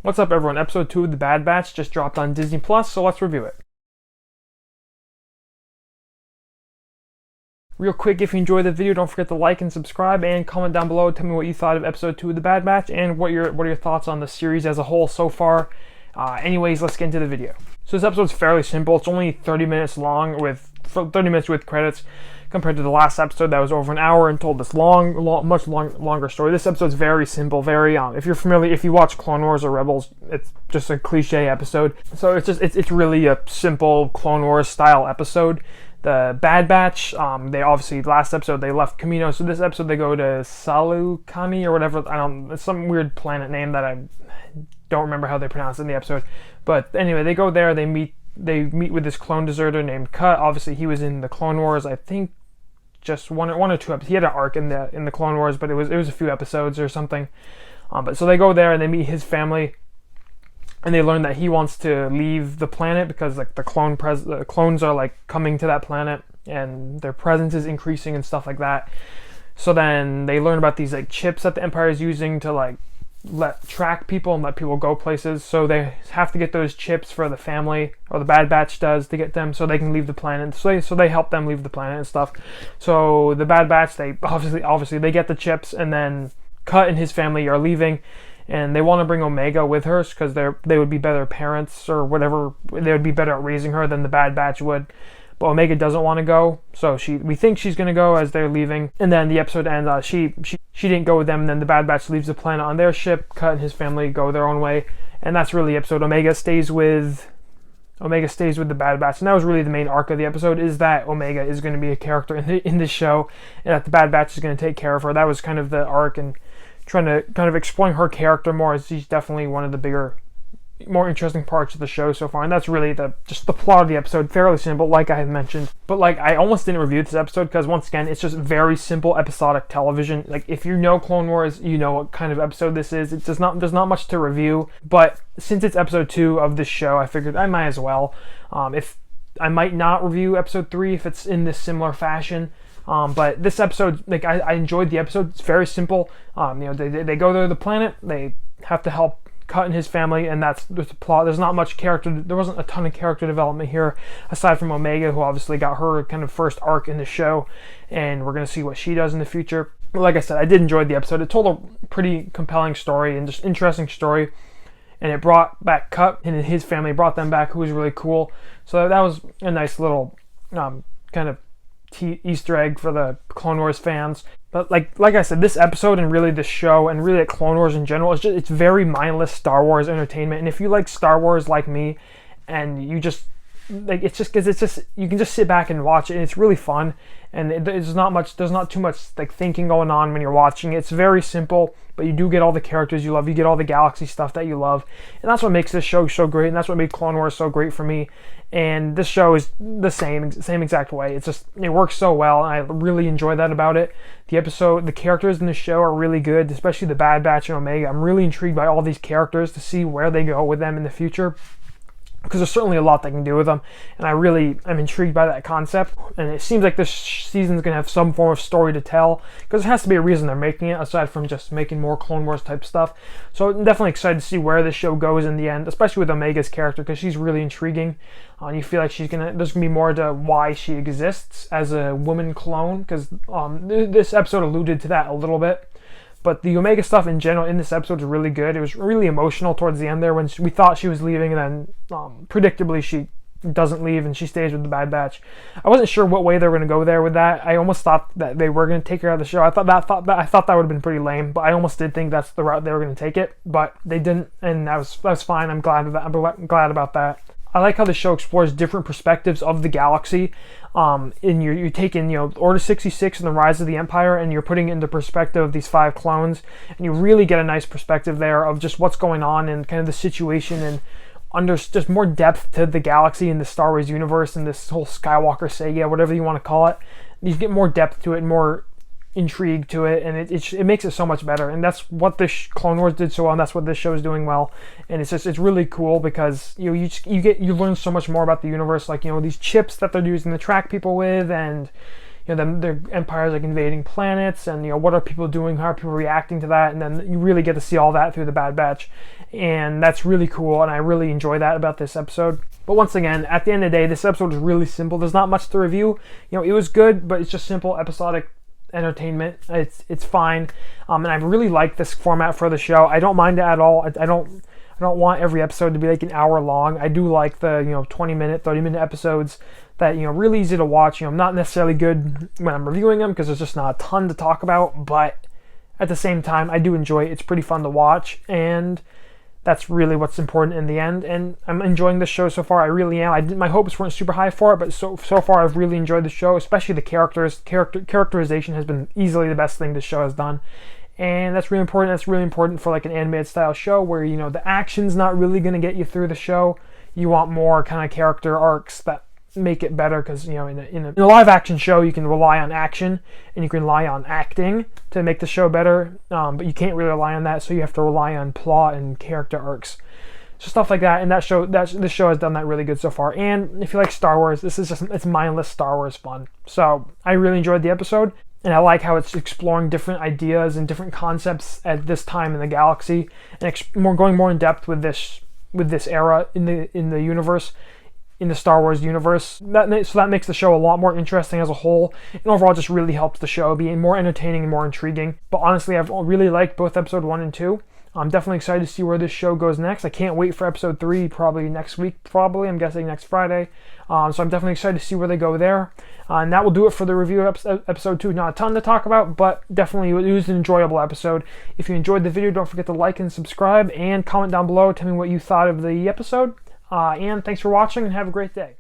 What's up, everyone? Episode 2 of The Bad Batch just dropped on Disney Plus, so let's review it. Real quick, if you enjoyed the video, don't forget to like and subscribe and comment down below. Tell me what you thought of episode 2 of The Bad Batch and what are your thoughts on the series as a whole so far. Anyways, let's get into the video. So this episode's fairly simple. It's only 30 minutes long with 30 minutes with credits, compared to the last episode that was over an hour and told this much longer story. This episode's very simple, very if you watch Clone Wars or Rebels, it's just a cliche episode. So it's really a simple Clone Wars style episode. The Bad Batch, they obviously last episode they left Kamino, so this episode they go to Salukani or whatever. It's some weird planet name that I don't remember how they pronounce it in the episode. But anyway, they go there. They meet with this clone deserter named Cut. Obviously, he was in the Clone Wars, I think, just one or two episodes. He had an arc in the Clone Wars, but it was a few episodes or something. But so they go there and they meet his family, and they learn that he wants to leave the planet because like the clones are like coming to that planet and their presence is increasing and stuff like that. So then they learn about these like chips that the Empire is using to like track people and let people go places. So they have to get those chips for the family, or the Bad Batch does, to get them so they can leave the planet. So they help them leave the planet and stuff. So the Bad Batch, they obviously they get the chips, and then Cut and his family are leaving, and they want to bring Omega with her because they would be better parents or whatever. They would be better at raising her than the Bad Batch would. But Omega doesn't want to go, so we think she's going to go as they're leaving. And then the episode ends, she didn't go with them, and then the Bad Batch leaves the planet on their ship. Cut and his family go their own way, and that's really the episode. Omega stays with the Bad Batch, and that was really the main arc of the episode, is that Omega is going to be a character in this show, and that the Bad Batch is going to take care of her. That was kind of the arc, and trying to kind of exploring her character more, as she's definitely one of the bigger, more interesting parts of the show so far. And that's really just the plot of the episode. Fairly simple, like I had mentioned, but like I almost didn't review this episode because once again it's just very simple episodic television. Like if you know Clone Wars, you know what kind of episode this is. There's not much to review, but since it's episode 2 of this show, I figured I might as well. If I might not review episode 3 if it's in this similar fashion. But this episode, like I enjoyed the episode. It's very simple. They go to the planet. They have to help Cut and his family, and that's the plot. There wasn't a ton of character development here, aside from Omega, who obviously got her kind of first arc in the show, and we're going to see what she does in the future. But like I said, I did enjoy the episode. It told a pretty compelling story and just interesting story, and it brought back Cut and his family, brought them back, who was really cool. So that was a nice little kind of Easter egg for the Clone Wars fans. But like I said, this episode and really this show and really Clone Wars in general, it's very mindless Star Wars entertainment. And if you like Star Wars like me, and you just like you can just sit back and watch it, and it's really fun. And there's not too much like thinking going on when you're watching it. It's very simple, but you do get all the characters you love. You get all the galaxy stuff that you love, and that's what makes this show so great. And that's what made Clone Wars so great for me. And this show is the same exact way. It works so well, and I really enjoy that about it. The characters in the show are really good, especially the Bad Batch and Omega. I'm really intrigued by all these characters to see where they go with them in the future, because there's certainly a lot they can do with them, and I'm intrigued by that concept. And it seems like this season's going to have some form of story to tell, because there has to be a reason they're making it, aside from just making more Clone Wars type stuff. So I'm definitely excited to see where this show goes in the end, especially with Omega's character, because she's really intriguing. You feel like there's going to be more to why she exists as a woman clone, because this episode alluded to that a little bit. But the Omega stuff in general in this episode is really good. It was really emotional towards the end there when we thought she was leaving, and then predictably she doesn't leave and she stays with the Bad Batch. I wasn't sure what way they were going to go there with that. I almost thought that they were going to take her out of the show. I thought that would have been pretty lame, but I almost did think that's the route they were going to take it. But they didn't, and that was fine. I'm glad about that. I like how the show explores different perspectives of the galaxy. You're taking Order 66 and the rise of the Empire, and you're putting it into perspective of these 5 clones, and you really get a nice perspective there of just what's going on and kind of the situation, and under just more depth to the galaxy and the Star Wars universe and this whole Skywalker saga, whatever you want to call it. You get more depth to it and more intrigue to it, and it makes it so much better. And that's what this Clone Wars did so well, and that's what this show is doing well. And it's really cool because you learn so much more about the universe, like these chips that they're using to track people with, and the empires like invading planets, and what are people doing, how are people reacting to that, and then you really get to see all that through the Bad Batch, and that's really cool, and I really enjoy that about this episode. But once again, at the end of the day, this episode is really simple. There's not much to review. It was good, but it's just simple episodic entertainment. It's fine, and I really like this format for the show. I don't mind it at all. I don't want every episode to be like an hour long. I do like the 20-minute, 30-minute episodes that really easy to watch. I'm not necessarily good when I'm reviewing them because there's just not a ton to talk about, but at the same time, I do enjoy it. It's pretty fun to watch, and that's really what's important in the end. And I'm enjoying this show so far. I really am. My hopes weren't super high for it, but so far I've really enjoyed the show, especially the characters. Characterization has been easily the best thing this show has done. And that's really important. That's really important for like an animated style show where, the action's not really going to get you through the show. You want more kind of character arcs that make it better, because, in a live action show, you can rely on action and you can rely on acting to make the show better. But you can't really rely on that, so you have to rely on plot and character arcs. So stuff like that, and this show has done that really good so far. And if you like Star Wars, it's mindless Star Wars fun. So I really enjoyed the episode. And I like how it's exploring different ideas and different concepts at this time in the galaxy, and going more in depth with this era in the universe, in the Star Wars universe. So that makes the show a lot more interesting as a whole, and overall just really helps the show be more entertaining and more intriguing. But honestly, I've really liked both episode 1 and 2. I'm definitely excited to see where this show goes next. I can't wait for episode 3, probably next week, I'm guessing next Friday. So I'm definitely excited to see where they go there. And that will do it for the review of episode 2. Not a ton to talk about, but definitely it was an enjoyable episode. If you enjoyed the video, don't forget to like and subscribe, and comment down below. Tell me what you thought of the episode. And thanks for watching, and have a great day.